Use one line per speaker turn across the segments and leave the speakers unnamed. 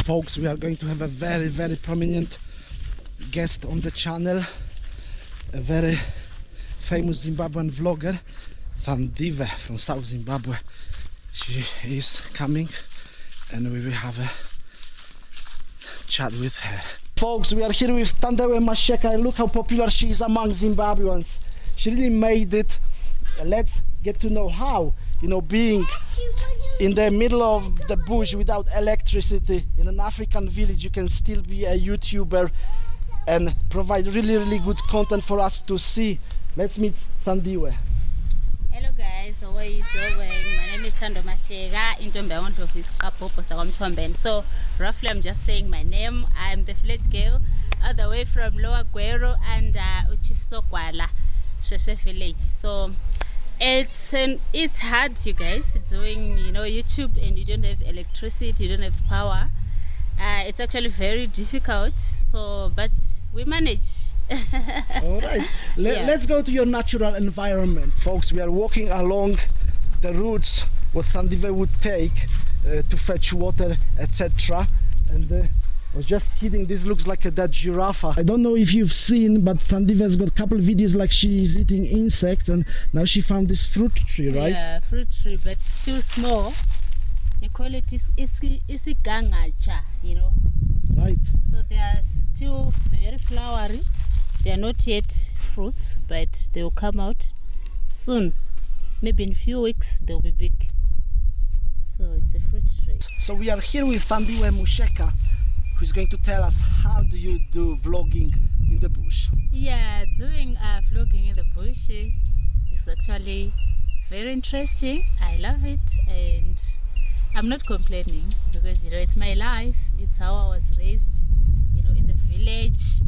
Folks, we are going to have a very, very prominent guest on the channel, a very famous Zimbabwean vlogger, THANDIWE from South Zimbabwe. She is coming and we will have a chat with her. Folks, we are here with THANDIWE Masheka and look how popular she is among Zimbabweans. She really made it. Let's get to know how, you know, being in the middle of the bush without electricity in an African village, you can still be a YouTuber and provide really, really good content for us to see. Let's meet THANDIWE.
Hello guys, how are you doing? My name is Thando Mashega, intombi office Kapopo Sakwamthombeni. So roughly I'm just saying my name. I'm the village girl all the way from Lower Guero and Chief Sokwala, Sheshe village. So it's hard, you guys, doing, you know, YouTube and you don't have electricity, you don't have power. It's actually very difficult, so but we manage.
All right, let's go to your natural environment. Folks, we are walking along the routes what THANDIWE would take to fetch water, etc. And I was just kidding, this looks like a dead giraffe. I don't know if you've seen, but THANDIWE has got a couple of videos like she's eating insects, and now she found this fruit tree, right?
Yeah, fruit tree, but it's too small. You call it gangacha, you know.
Right.
So they are still very flowery. They are not yet fruits, but they will come out soon. Maybe in a few weeks they'll be big. So it's a fruit tree.
So we are here with THANDIWE Masheka, who's going to tell us how do you do vlogging in the bush.
Yeah, doing vlogging in the bush is actually very interesting. I love it and I'm not complaining because, you know, it's my life. It's how I was raised, you know, in the village.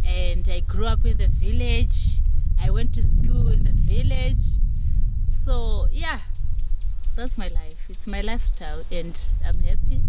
And I grew up in the village. I went to school in the village. So yeah, that's my life. It's my lifestyle and I'm happy.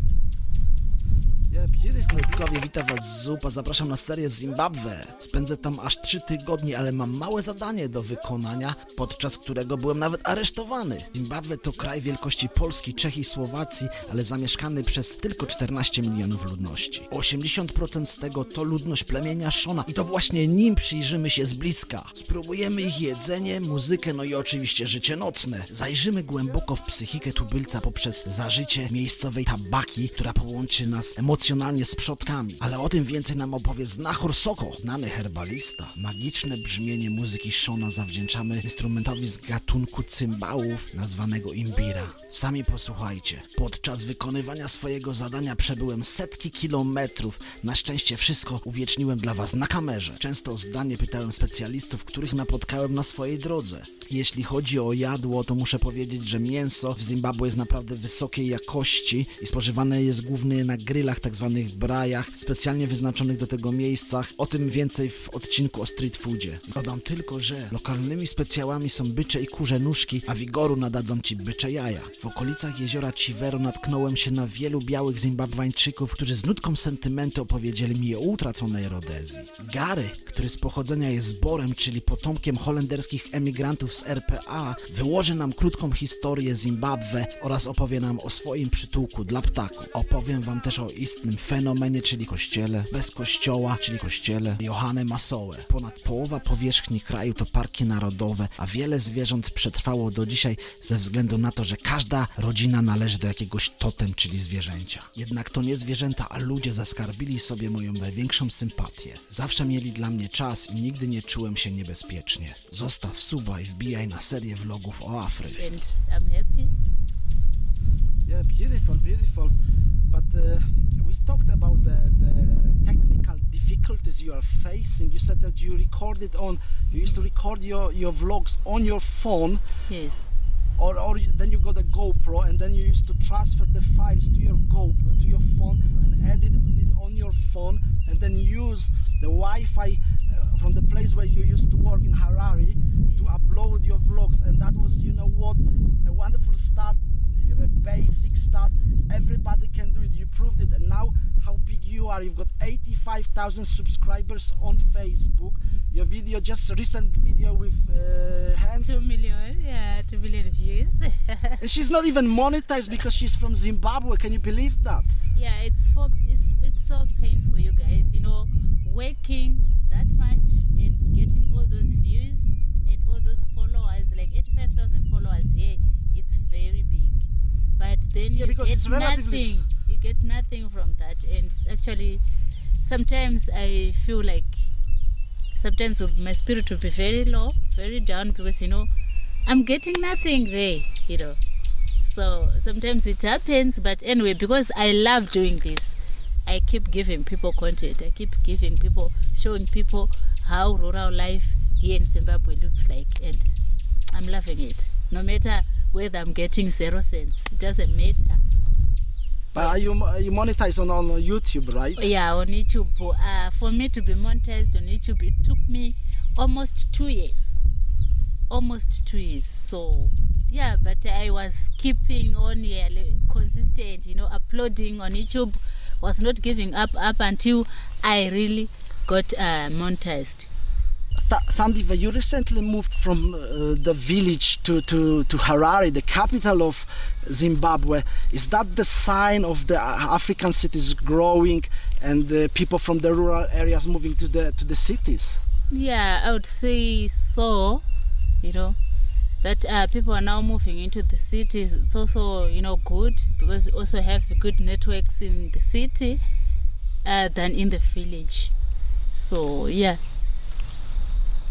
Widzowie, witam was z ZUPA, zapraszam na serię Zimbabwe. Spędzę tam aż 3 tygodnie, ale mam małe zadanie do wykonania, podczas którego byłem nawet aresztowany. Zimbabwe to kraj wielkości Polski, Czech i Słowacji, ale zamieszkany przez tylko 14 milionów ludności. 80% z tego to ludność plemienia Shona i to właśnie nim przyjrzymy się z bliska. Spróbujemy ich jedzenie, muzykę, no i oczywiście życie nocne. Zajrzymy głęboko w psychikę tubylca poprzez zażycie miejscowej tabaki, która połączy nas emocjonalnie z przodkami, ale o tym więcej nam opowie Znachor Soko, znany herbalista. Magiczne brzmienie muzyki Shona zawdzięczamy instrumentowi z gatunku cymbałów nazwanego imbira. Sami posłuchajcie. Podczas wykonywania swojego zadania przebyłem setki kilometrów. Na szczęście wszystko uwieczniłem dla was na kamerze. Często o zdanie pytałem specjalistów, których napotkałem na swojej drodze. Jeśli chodzi o jadło, to muszę powiedzieć, że mięso w Zimbabwe jest naprawdę wysokiej jakości i spożywane jest głównie na grillach, tak zwanych brajach, specjalnie wyznaczonych do tego miejscach. O tym więcej w odcinku o street foodzie. Dodam tylko, że lokalnymi specjałami są bycze i kurze nóżki, a wigoru nadadzą ci bycze jaja. W okolicach jeziora Chivero natknąłem się na wielu białych Zimbabwańczyków, którzy z nutką sentymentu opowiedzieli mi o utraconej Rodezji. Gary, który z pochodzenia jest Borem, czyli potomkiem holenderskich emigrantów z RPA, wyłoży nam krótką historię Zimbabwe oraz opowie nam o swoim przytułku dla ptaków. Opowiem wam też o istnym fenomenie, czyli kościele, bez kościoła, czyli kościele Johane Masołe. Ponad połowa powierzchni kraju to parki narodowe, a wiele zwierząt przetrwało do dzisiaj ze względu na to, że każda rodzina należy do jakiegoś totem, czyli zwierzęcia. Jednak to nie zwierzęta, a ludzie zaskarbili sobie moją największą sympatię. Zawsze mieli dla mnie czas i nigdy nie czułem się niebezpiecznie. Zostaw suba i wbijaj na serię vlogów o Afryce.
And I'm happy.
Yeah, beautiful, beautiful. But we talked about the technical difficulties you are facing. You said that you used to record your vlogs on your phone.
Yes.
Or then you got a GoPro and then you used to transfer the files to your phone and edit it on your phone and then use the Wi-Fi from the place where you used to work in Harare to upload your vlogs, and that was, you know what, a wonderful start, a basic start. Everybody can do it. You proved it, and now how big you are. You've got 85,000 subscribers on Facebook. Your video, just recent video with hands.
2 million, yeah, 2 million views.
And she's not even monetized because she's from Zimbabwe. Can you believe that?
Yeah, it's so painful, you guys. You know, working that much and getting all those views and all those followers, like 85,000 followers here, it's very big. But then you get nothing. You get nothing from that, and it's actually sometimes I feel like sometimes my spirit will be very low, very down, because you know I'm getting nothing there. You know. So sometimes it happens, but anyway, because I love doing this, I keep giving people content. I keep giving people, showing people how rural life here in Zimbabwe looks like, and I'm loving it. No matter whether I'm getting 0 cents, it doesn't matter.
But you monetize on YouTube, right?
Yeah, on YouTube. For me to be monetized on YouTube, it took me almost 2 years. Almost 2 years. So yeah, but I was keeping on consistent, you know, uploading on YouTube, was not giving up until I really got monetized.
Thandiwe, you recently moved from the village to Harare, the capital of Zimbabwe. Is that the sign of the African cities growing and the people from the rural areas moving to the cities?
Yeah, I would say so, you know. That people are now moving into the cities. It's also, you know, good, because we also have good networks in the city than in the village. So yeah.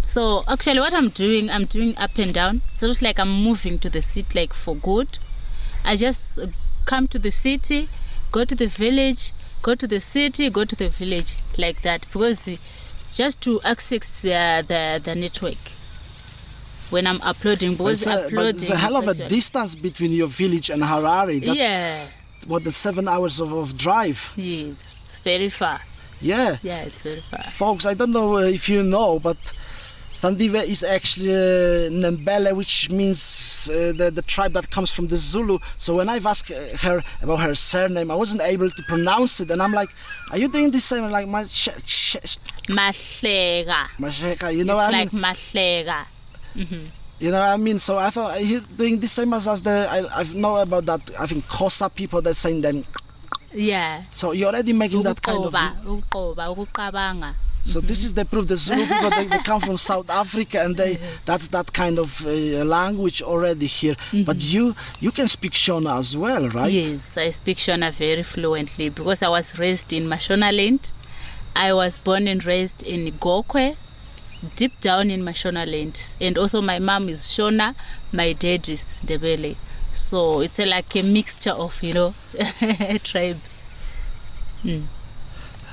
So actually what I'm doing up and down. It's not like I'm moving to the city like for good. I just come to the city, go to the village, go to the city, go to the village, like that, because just to access the network when I'm uploading, because uploading
but there's a hell of a distance between your village and Harare. That's,
yeah.
What, the 7 hours of drive?
Yes, it's very far.
Yeah.
Yeah, it's very far.
Folks, I don't know if you know, but Thandiwe is actually Nembele, which means the tribe that comes from the Zulu. So when I've asked her about her surname, I wasn't able to pronounce it, and I'm like, "Are you doing the same?" I'm like,
Mahlega.
You know what I mean?
It's like Mahlega. Mm-hmm.
You know what I mean? So I thought, are you doing the same as I know about that, I think Xhosa people that saying then.
Yeah.
So you're already making that kind of. So this is the proof. The Zulu people, they come from South Africa, and that's that kind of language already here. Mm-hmm. But you can speak Shona as well, right?
Yes, I speak Shona very fluently, because I was raised in Mashonaland. I was born and raised in Gokwe, deep down in Mashonaland, and also my mom is Shona, my dad is Ndebele. So it's like a mixture of, you know, tribe. Mm.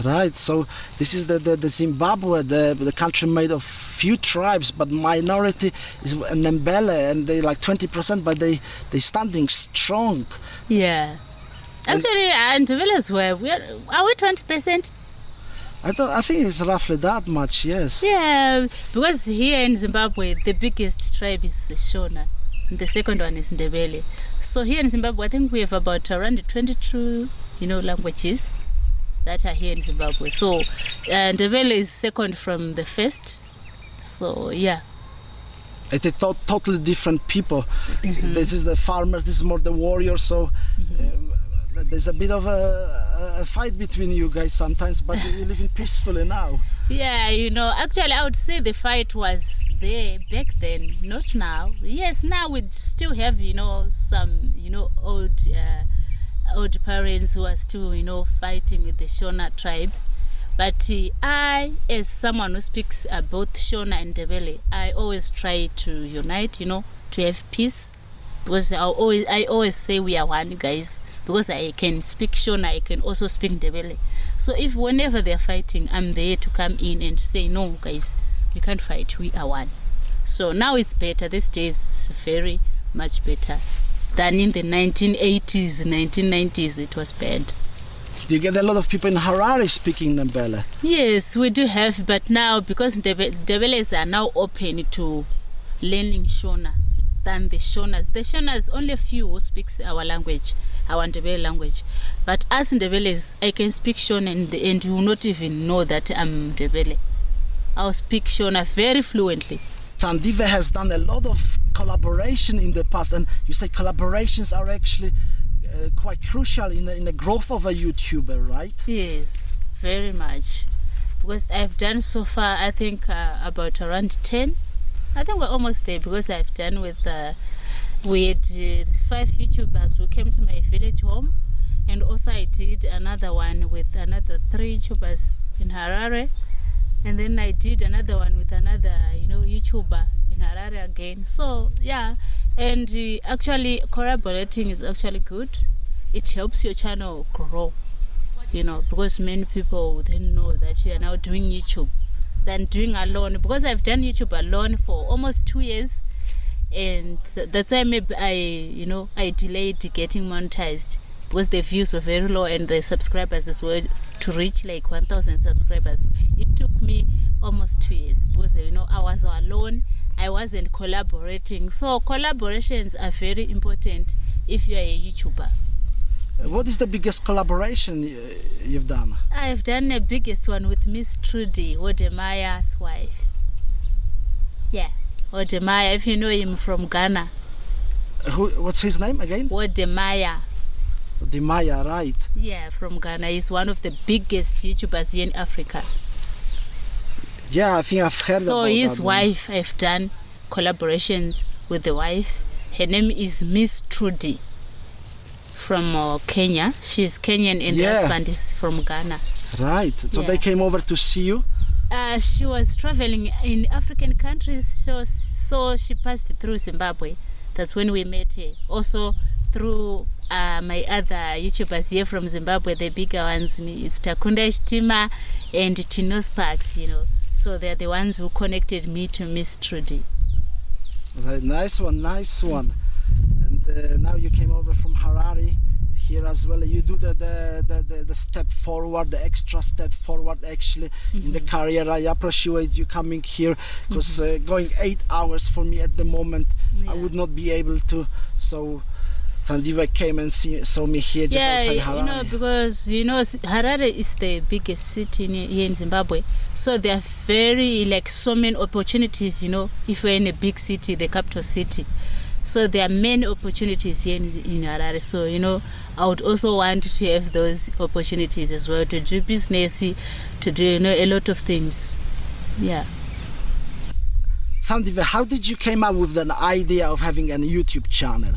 Right, so this is the Zimbabwe, the country made of few tribes, but minority is Nembele, and they like 20%, but they standing strong.
Yeah, actually, Ndebele as well. Are we 20%?
I think it's roughly that much. Yes.
Yeah, because here in Zimbabwe, the biggest tribe is Shona, and the second one is Ndebele. So here in Zimbabwe, I think we have about around 22, you know, languages that are here in Zimbabwe. So Ndebele is second from the first. So yeah,
it's a totally different people. Mm-hmm. This is the farmers, this is more the warriors. So there's a bit of a fight between you guys sometimes, but you're living peacefully now.
Yeah, you know, actually I would say the fight was there back then, not now. Yes, now we still have, you know, some, you know, old parents who are still, you know, fighting with the Shona tribe. But I, as someone who speaks both Shona and Ndebele, I always try to unite, you know, to have peace, because I always say we are one, guys, because I can speak Shona, I can also speak Ndebele. So if whenever they're fighting, I'm there to come in and say, no, guys, you can't fight, we are one. So now it's better. These days it's very much better than in the 1980s, 1990s. It was bad.
Do you get a lot of people in Harare speaking Ndebele? Yes,
we do have, but now because Ndebeles are now open to learning Shona than the Shonas. The Shonas, only a few who speaks our language, our Ndebele language. But as Ndebeles, I can speak Shona and you will not even know that I'm Ndebele. I'll speak Shona very fluently.
Thandiwe has done a lot of collaboration in the past, and you say collaborations are actually quite crucial in the growth of a YouTuber, right?
Yes, very much. Because I've done so far, I think about around 10. I think we're almost there because I've done with 5 YouTubers who came to my village home, and also I did another one with another 3 YouTubers in Harare, and then I did another one with another YouTuber in Harare again. So yeah, and actually collaborating is actually good. It helps your channel grow, because many people then know that you are now doing YouTube than doing alone, because I've done YouTube alone for almost 2 years, and that's why maybe I delayed getting monetized, because the views were very low and the subscribers as well. To reach like 1,000 subscribers, it took me almost 2 years, because I was alone, I wasn't collaborating. So collaborations are very important if you are a YouTuber.
What is the biggest collaboration you've done?
I've done the biggest one with Miss Trudy, Wodemaya's wife. Yeah, Wodemaya, if you know him from Ghana.
What's his name again?
Wodemaya.
Wodemaya, right.
Yeah, from Ghana. He's one of the biggest YouTubers here in Africa.
Yeah, I think I've heard about that.
So his wife, I've done collaborations with the wife. Her name is Miss Trudy from Kenya. She's Kenyan and the husband is from Ghana.
Right. So they came over to see you?
She was traveling in African countries, so she passed through Zimbabwe. That's when we met her. Also through my other YouTubers here from Zimbabwe, the bigger ones, it's Takunda Shtima and Tino Sparks, So they're the ones who connected me to Miss Trudy.
Right, nice one. And now you came over from Harare here as well. You do the step forward, the extra step forward actually in the career. I appreciate you coming here, because going 8 hours for me at the moment, I would not be able to. So Thandiwe came and saw me here just outside Harare.
Because Harare is the biggest city here in Zimbabwe, so there are very so many opportunities. If you're in a big city, the capital city, so there are many opportunities here in Harare. So I would also want to have those opportunities as well, to do business, to do a lot of things. Yeah.
Thandiwe, how did you came up with an idea of having a YouTube channel?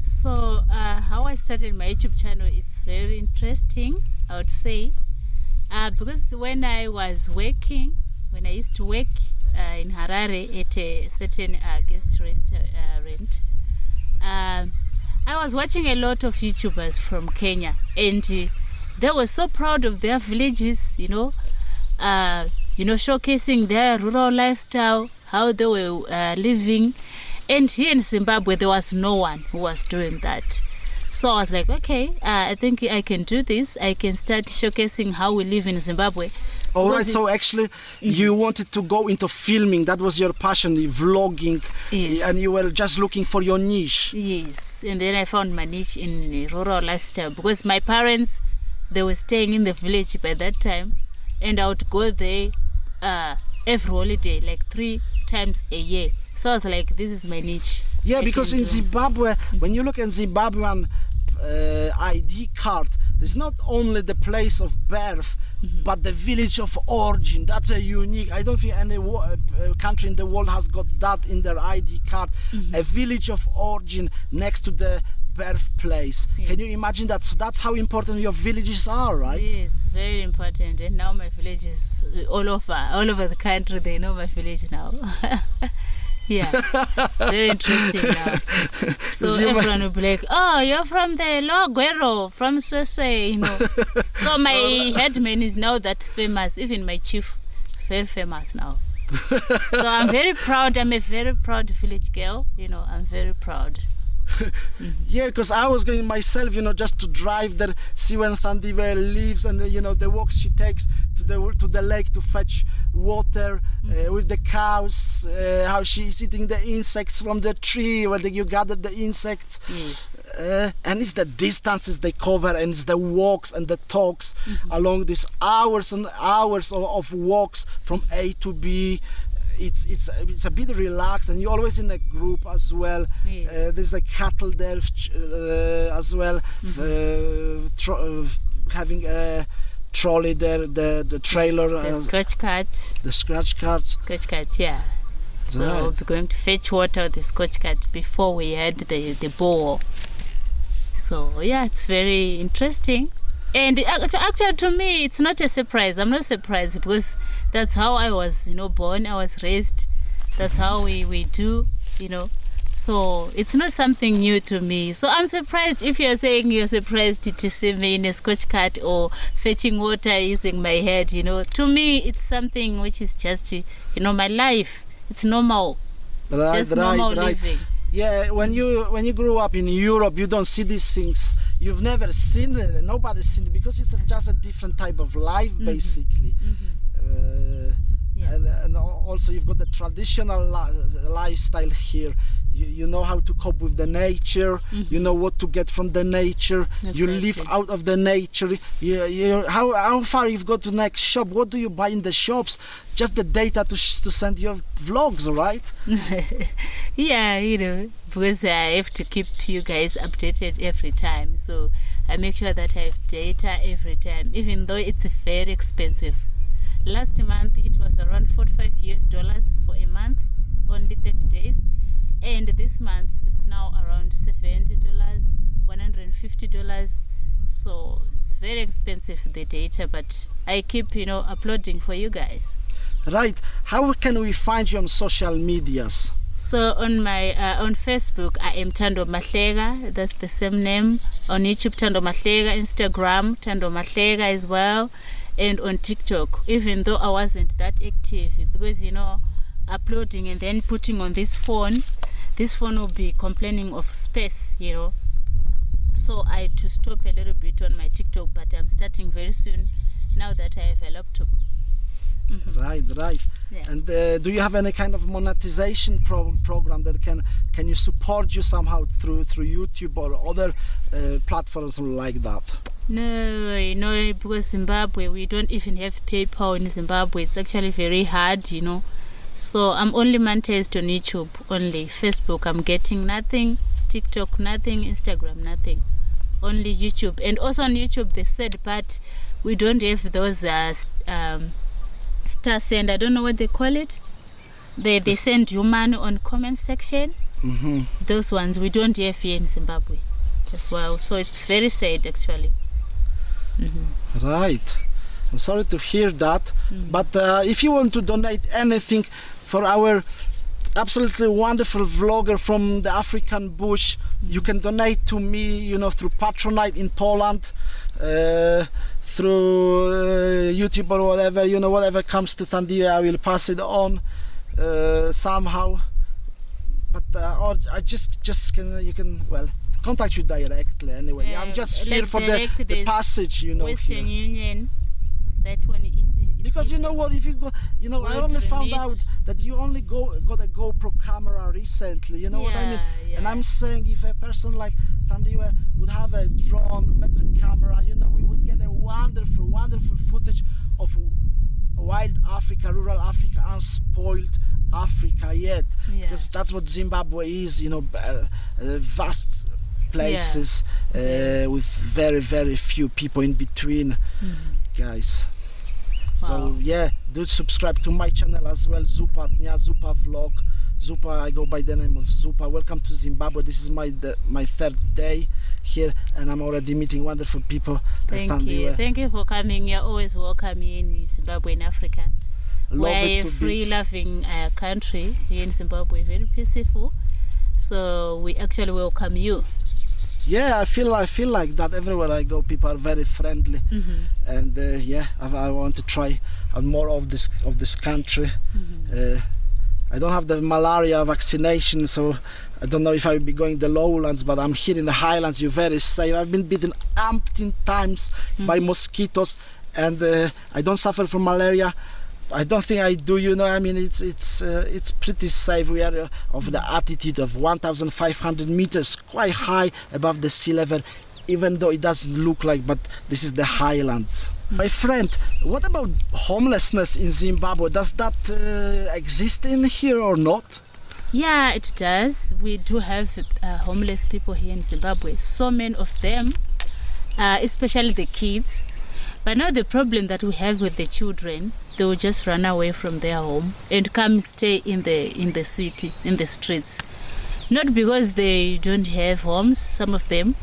So how I started my YouTube channel is very interesting, I would say, because when I used to work in Harare at a certain guest restaurant, I was watching a lot of YouTubers from Kenya, and they were so proud of their villages, showcasing their rural lifestyle, how they were living. And here in Zimbabwe, there was no one who was doing that. So I was like, okay, I think I can do this. I can start showcasing how we live in Zimbabwe.
All right, so actually you wanted to go into filming. That was your passion, vlogging.
Yes.
And you were just looking for your niche.
Yes, and then I found my niche in rural lifestyle, because my parents, they were staying in the village by that time, and I would go there every holiday, like 3 times a year. So I was like, this is my niche.
Yeah, because in Zimbabwe, when you look at Zimbabwean ID card, there's not only the place of birth, but the village of origin. That's a unique. I don't think any country in the world has got that in their ID card. A village of origin next to the birthplace. Yes. Can you imagine that? So that's how important your villages are, right?
Yes, very important. And now my village is all over the country. They know my village now. Yeah, it's very interesting now. So everyone will be like, oh, you're from the Loguero, from Sweswe, So my headman is now that famous, even my chief, very famous now. So I'm very proud. I'm a very proud village girl, I'm very proud.
Yeah, because I was going myself, just to drive there, see when Thandiwe lives, and the walks she takes to the lake to fetch water with the cows, how she's eating the insects from the tree where you gather the insects.
Yes.
And it's the distances they cover, and it's the walks and the talks along these hours and hours of walks from A to B. it's a bit relaxed, and you're always in a group as well.
Yes.
There's a cattle there as well, having a trolley there, the trailer,
The scratch cards.
the scratch cards.
Scotch cards, yeah. So
Right.
we're going to fetch water with the scotch card before we had the bowl. So yeah, it's very interesting. And actually, to me, it's not a surprise. I'm not surprised because that's how I was, born. I was raised. That's how we do, So it's not something new to me. So I'm surprised if you're saying you're surprised to see me in a scotch cart or fetching water using my head. To me, it's something which is just, my life. It's normal. It's just normal living.
Yeah, when you grew up in Europe, you don't see these things. You've never seen it. Nobody's seen it because it's just a different type of life, basically.
Yeah.
And also you've got the traditional lifestyle here. You know how to cope with the nature. You know what to get from the nature. You live out of the nature. How far you've got to the next shop? What do you buy in the shops? Just the data to send your vlogs, right?
Yeah, because I have to keep you guys updated every time. So I make sure that I have data every time, even though it's very expensive. Last month it was around $45 for a month, only 30 days. And this month it's now around $70, $150. So it's very expensive, the data, but I keep, uploading for you guys.
Right. How can we find you on social medias?
So on my on Facebook, I am Thando Mahlega. That's the same name. On YouTube, Thando Mahlega. Instagram, Thando Mahlega as well. And on TikTok, even though I wasn't that active, because uploading and then putting on this phone will be complaining of space, So I had to stop a little bit on my TikTok, but I'm starting very soon now that I have a laptop.
Right.
Yeah.
And do you have any kind of monetization program that can you support you somehow through YouTube or other platforms like that?
No, because Zimbabwe, we don't even have PayPal in Zimbabwe. It's actually very hard, So I'm only monetized on YouTube, only Facebook. I'm getting nothing, TikTok nothing, Instagram nothing, only YouTube. And also on YouTube, the sad part, we don't have those star send. I don't know what they call it. They send you money on comment section. Those ones we don't have here in Zimbabwe as well. So it's very sad actually.
Right. I'm sorry to hear that. But if you want to donate anything for our absolutely wonderful vlogger from the African bush, you can donate to me, through Patronite in Poland, through YouTube or whatever, whatever comes to Thandiwe, I will pass it on somehow. But or I just you can contact you directly anyway. I'm just here for the passage,
Western
here.
Union, that one is
because you know what, if you go, I only found out that you only got a GoPro camera recently. You know what I mean?
Yeah.
And I'm saying if a person like Thandiwe would have a drone, better camera, we would get a wonderful footage of wild Africa, rural Africa, unspoiled Africa yet. Because that's what Zimbabwe is, vast places with very, very few people in between, guys. So do subscribe to my channel as well, ZUPA Vlog. ZUPA, I go by the name of ZUPA. Welcome to Zimbabwe. This is my third day here, and I'm already meeting wonderful people.
Thank you for coming. You're always welcome in Zimbabwe and Africa. We're a free-loving country here in Zimbabwe, very peaceful. So we actually welcome you.
Yeah, I feel like that everywhere I go. People are very friendly, and I want to try out more of this country. I don't have the malaria vaccination, so I don't know if I will be going the lowlands, but I'm here in the highlands. You're very safe. I've been bitten umpteen times by mosquitoes, and I don't suffer from malaria. I don't think I do, it's pretty safe. We are of the altitude of 1,500 meters, quite high above the sea level. even though it doesn't look like, but this is the highlands. My friend, what about homelessness in Zimbabwe? Does that exist in here or not?
Yeah, it does. We do have homeless people here in Zimbabwe. So many of them, especially the kids. But now the problem that we have with the children, they will just run away from their home and come stay in the city, in the streets. Not because they don't have homes, some of them,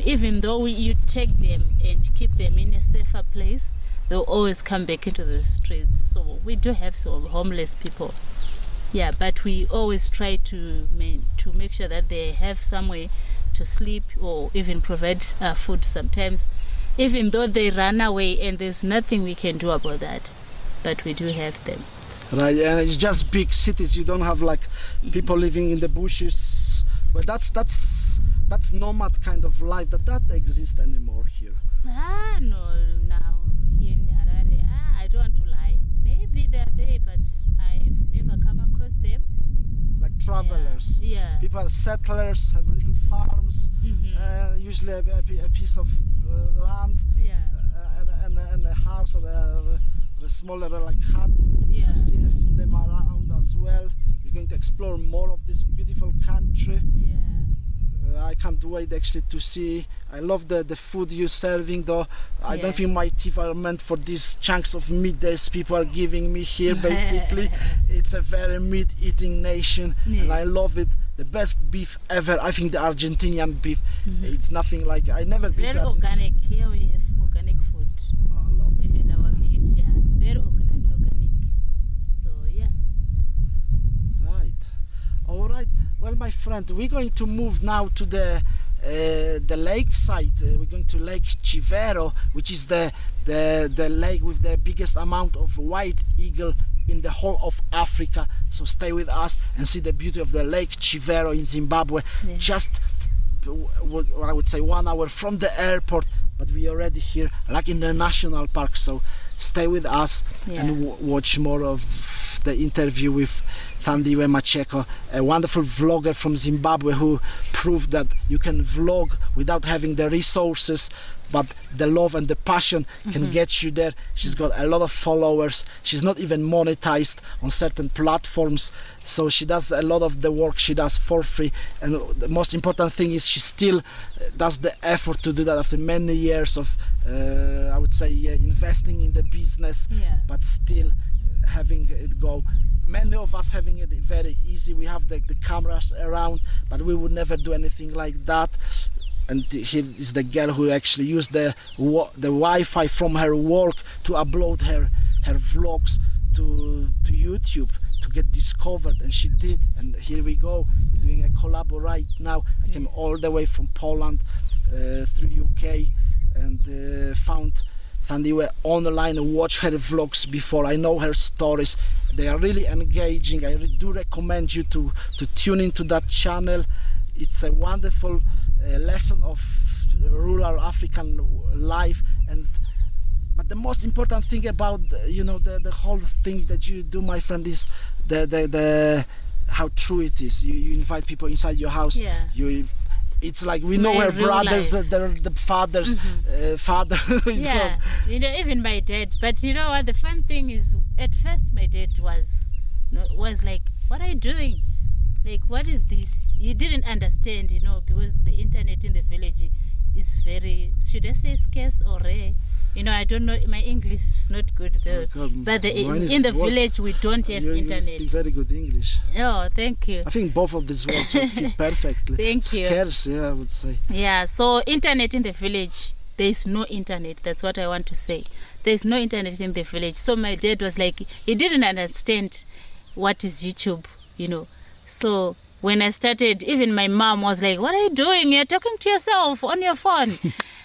even though you take them and keep them in a safer place, they'll always come back into the streets. So we do have some homeless people. Yeah, but we always try to make sure that they have somewhere to sleep or even provide food sometimes, even though they run away and there's nothing we can do about that. But we do have them.
Right, and it's just big cities. You don't have like people living in the bushes. But that's nomad kind of life that exists anymore here.
No, now here in Harare, I don't want to lie. Maybe they're there, but I've never come across them.
Like travelers.
Yeah.
People are settlers, have little farms, usually a piece of land, and a house or a smaller like hut.
Yeah.
I've seen them around as well. We're going to explore more of this beautiful country.
Yeah.
I can't wait actually to see. I love the food you're serving, though. I don't think my teeth are meant for these chunks of meat that people are giving me here. Basically, it's a very meat-eating nation, and I love it. The best beef ever. I think the Argentinian beef. It's nothing like. I never been
very organic. Here we have organic food.
I love it.
Even our meat, it's very organic. So yeah.
Right. All right. Well, my friend, we're going to move now to the lakeside. We're going to Lake Chivero, which is the lake with the biggest amount of white eagle in the whole of Africa. So stay with us and see the beauty of the Lake Chivero in Zimbabwe. Yeah. Just, I would say, 1 hour from the airport, but we're already here, like in the national park. So stay with us and watch more of the interview with THANDIWE Macheko, a wonderful vlogger from Zimbabwe who proved that you can vlog without having the resources, but the love and the passion can get you there. She's got a lot of followers. She's not even monetized on certain platforms, so she does a lot of the work she does for free. And the most important thing is she still does the effort to do that after many years of, I would say, investing in the business, but still having it go. Many of us having it very easy. We have the cameras around, but we would never do anything like that. And here is the girl who actually used the Wi-Fi from her work to upload her vlogs to YouTube to get discovered, and she did. And here we go, we're doing a collab right now. I came all the way from Poland through UK and found THANDIWE online and watch her vlogs before. I know her stories. They are really engaging. I do recommend you to tune into that channel. It's a wonderful lesson of rural African life, but the most important thing about the whole thing that you do, my friend, is the how true it is. You invite people inside your house. It's like we know her brothers, the fathers, father.
Even my dad. But you know what? The fun thing is, at first my dad was like, "What are you doing? Like, what is this?" You didn't understand, because the internet in the village is very, should I say, scarce or rare? I don't know. My English is not good though. But in the village we don't have internet.
You speak very good English.
Oh, thank you.
I think both of these words would fit perfectly.
Thank you.
Scarce, I would say.
Yeah. So internet in the village, there is no internet. That's what I want to say. There is no internet in the village. So my dad was like, he didn't understand what is YouTube, So when I started, even my mom was like, "What are you doing? You're talking to yourself on your phone."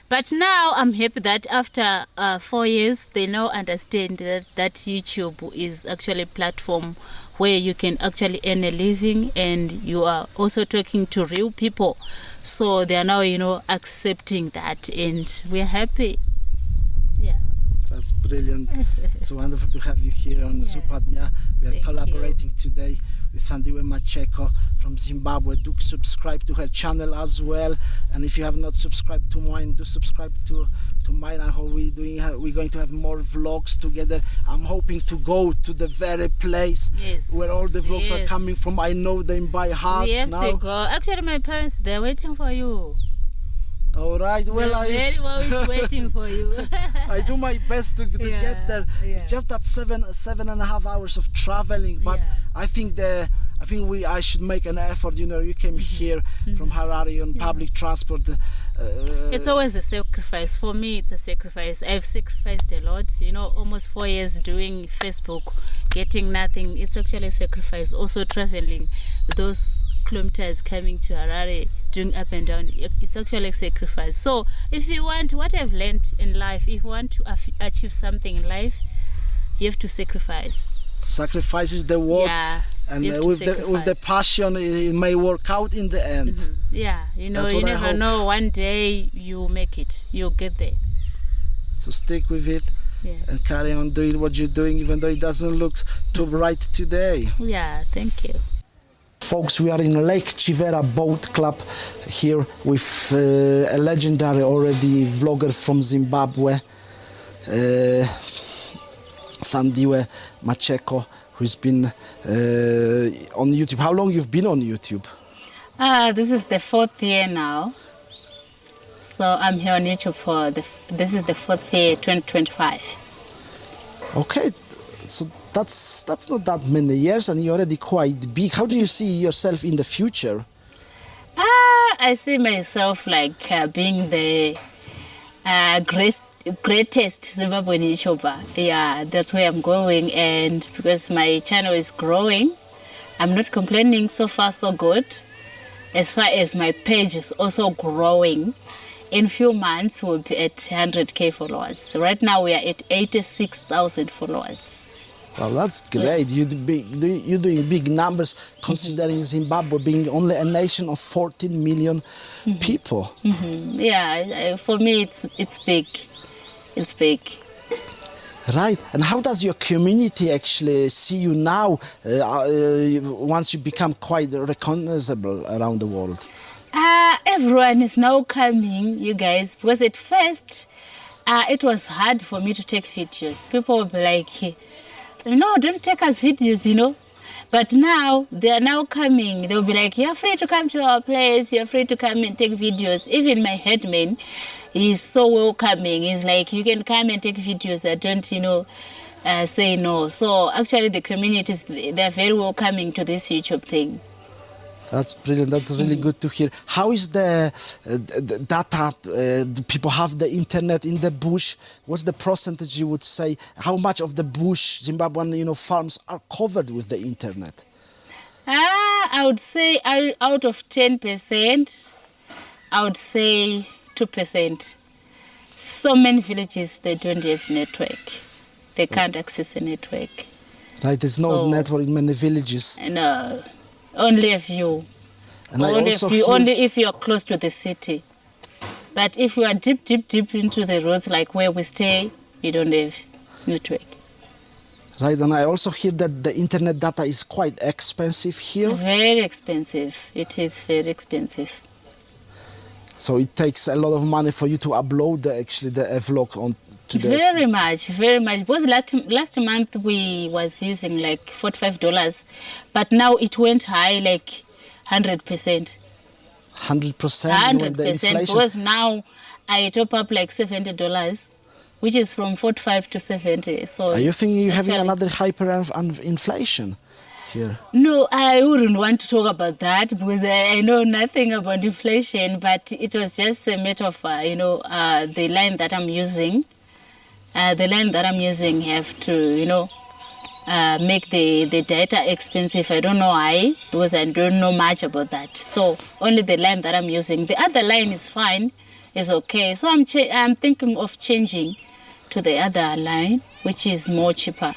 But now I'm happy that after 4 years, they now understand that YouTube is actually a platform where you can actually earn a living, and you are also talking to real people. So they are now, accepting that, and we're happy. Yeah.
That's brilliant. It's wonderful to have you here on ZUPA MEDIA. We are collaborating today with THANDIWE Macheko from Zimbabwe. Do subscribe to her channel as well, and if you have not subscribed to mine, do subscribe to mine. I hope we're going to have more vlogs together. I'm hoping to go to the very place where all the vlogs are coming from. I know them by heart.
We have
now.
to go. Actually, my parents, they're waiting for you.
All right, well,
they're very well waiting for you.
I do my best to get there. It's just that 7.5 hours of traveling, but I think I should make an effort. You know, you came here from Harare on public transport.
It's always a sacrifice. For me, it's a sacrifice. I've sacrificed a lot. You know, almost 4 years doing Facebook, getting nothing. It's actually a sacrifice. Also traveling, those kilometers coming to Harare, doing up and down, it's actually a sacrifice. So if you want, what I've learned in life, if you want to achieve something in life, you have to sacrifice.
Sacrifice is the word.
Yeah.
And with the passion, it may work out in the end.
Yeah, you know, you never know. One day you'll make it. You'll get there.
So stick with it and carry on doing what you're doing, even though it doesn't look too bright today.
Yeah, thank you.
Folks, we are in Lake Chivera Boat Club here with a legendary already vlogger from Zimbabwe, THANDIWE Macheko, who's been on YouTube. How long you've been on YouTube?
This is the 4th year now. So I'm here on YouTube for this is the 4th year, 2025.
Okay, so that's not that many years, and you're already quite big. How do you see yourself in the future?
I see myself like being the greatest Zimbabwean YouTuber. Yeah, that's where I'm going, and because my channel is growing, I'm not complaining. So far, so good. As far as my page is also growing, in few months we'll be at 100k followers. Right now we are at 86,000 followers.
Well, that's great. You're doing big numbers, considering Zimbabwe being only a nation of 14 million people.
Yeah, for me it's big. It's big.
Right. And how does your community actually see you now, once you become quite recognizable around the world?
Everyone is now coming, you guys, because at first it was hard for me to take videos. People would be like, no, don't take us videos, you know. But now, they are now coming. They'll be like, you're free to come to our place. You're free to come and take videos. Even my headman, he's so welcoming. He's like, you can come and take videos. I don't, you know, say no. So actually the communities, they're very welcoming to this YouTube thing.
That's brilliant. That's really good to hear. How is the data? Do people have the internet in the bush? What's the percentage you would say? How much of the bush, Zimbabwean, you know, farms are covered with the internet?
I would say out of 10%, I would say 2%. So many villages, they don't have network. They can't access a network.
Right, there's no network in many villages.
No. Only a few.
And
only if you are close to the city. But if you are deep into the roads, like where we stay, you don't have network.
Right, and I also hear that the internet data is quite expensive here.
Very expensive. It is very expensive.
So it takes a lot of money for you to upload the vlog on to the...
Very much. Because last month we was using like $45, but now it went high like 100%.
100%?
100%,
the inflation.
Because now I top up like $70, which is from 45 to 70. So
are you thinking you're having another hyperinflation here?
No, I wouldn't want to talk about that because I know nothing about inflation, but it was just a matter of, the line that I'm using. The line that I'm using have to, make the data expensive. I don't know why, because I don't know much about that. So only the line that I'm using. The other line is fine, is okay. So I'm thinking of changing to the other line, which is more cheaper,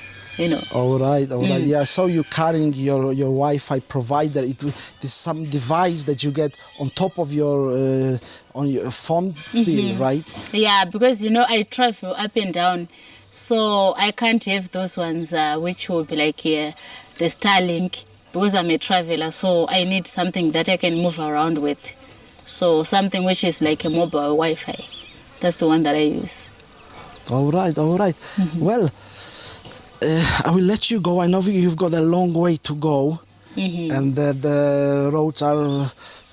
All right. Yeah, so you're carrying your Wi-Fi provider. It is some device that you get on top of your on your phone bill, right?
Yeah, because I travel up and down, so I can't have those ones which will be like the Starlink. because I'm a traveler, so I need something that I can move around with. So something which is like a mobile Wi-Fi. That's the one that I use.
All right. Well, I will let you go. I know you've got a long way to go, and the roads are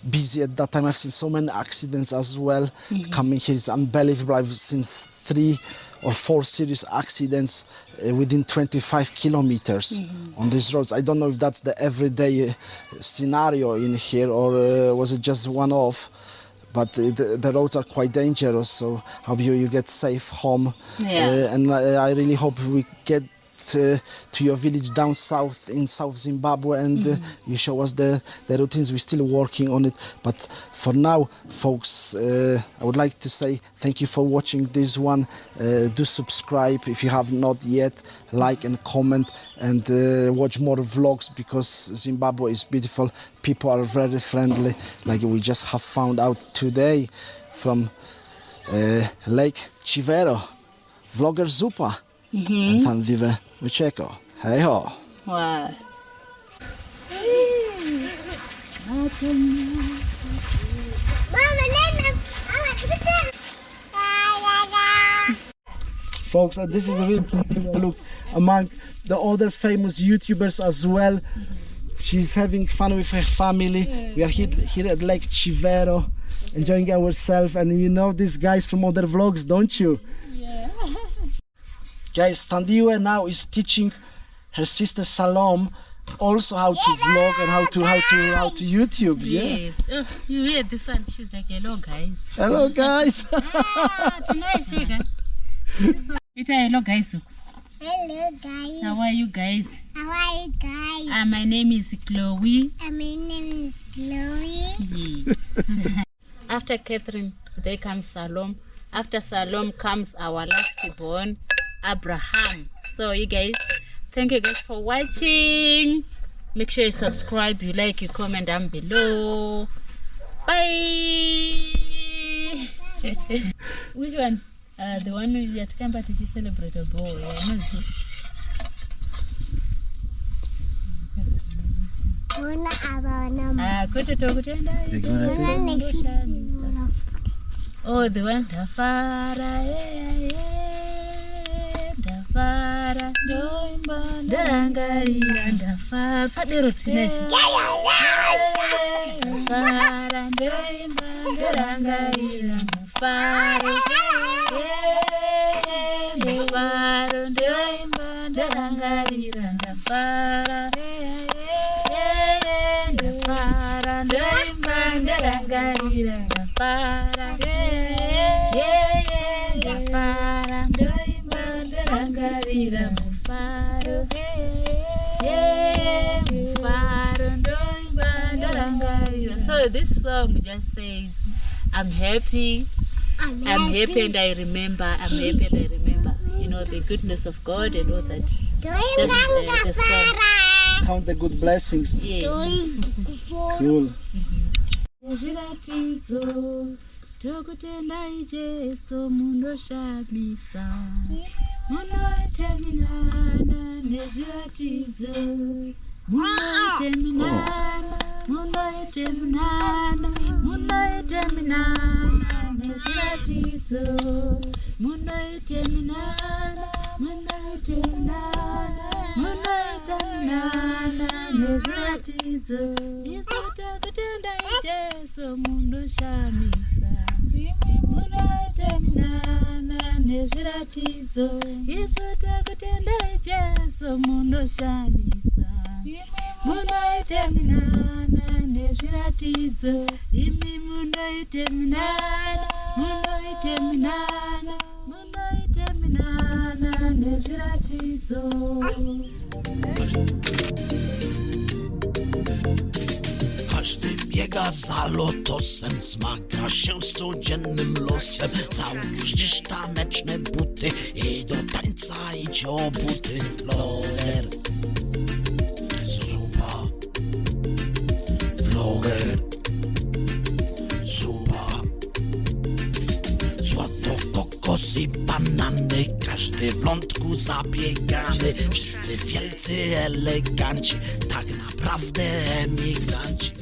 busy at that time. I've seen so many accidents as well. Coming here is unbelievable. I've seen 3 or 4 serious accidents within 25 kilometers on these roads. I don't know if that's the everyday scenario in here or was it just one-off, but the roads are quite dangerous, so hope you get safe home. And I really hope we get to your village down south in South Zimbabwe and you show us the routines. We're still working on it, but for now, folks, I would like to say thank you for watching this one. Do subscribe if you have not yet, like and comment, and watch more vlogs, because Zimbabwe is beautiful. People are very friendly, like we just have found out today from Lake Chivero. Vlogger ZUPA and THANDIWE Ucieko. Hey ho!
Wow.
Folks, this is a real look among the other famous YouTubers as well. She's having fun with her family. We are here at Lake Chivero, enjoying ourselves, and you know these guys from other vlogs, don't you?
Yeah.
Guys, THANDIWE now is teaching her sister Salom also how to vlog and how to YouTube.
Yes. Oh, you hear this one? She's like, hello guys.
Hello guys.
Tonight, hello guys.
Hello guys.
How are you guys?
How are you guys?
My name is Chloe.
My name is Chloe.
Yes. After Catherine, there comes Salom. After Salom comes our last born, Abraham. So you guys, thank you guys for watching. Make sure you subscribe, you like, you comment down below. Bye. Which one? The one you had come back to celebrate a boy. Oh, the one Dafara, Dafara, Darangari, and Dafara, Sadero Tination. Dafara, Darangari, and Dafara, Darangari, and Dafara. So this song just says, I'm happy, I'm happy and I remember, I'm happy and I remember, you know, the goodness of God and all that. Just the song.
Count the good blessings.
Yes.
Cool.
Tokutenda Jesu mundo shamisa mundo teminana neziratizo mundo teminana neziratizo mundo teminana neziratizo isotokutenda Jesu mundo shamisa munoteminana nezviratidzo isotokutenda Jesu mundo shamisa munoteminana nezviratidzo imi munoteminana nezviratidzo.
Każdy biega za lotosem, zmaga się z codziennym losem. Załóż dziś taneczne buty i do tańca idź o buty. Vloger, ZUPA, vloger, ZUPA. Złoto, kokos i banany. każdy w lądku zabiegany, wszyscy wielcy eleganci, tak naprawdę emigranci.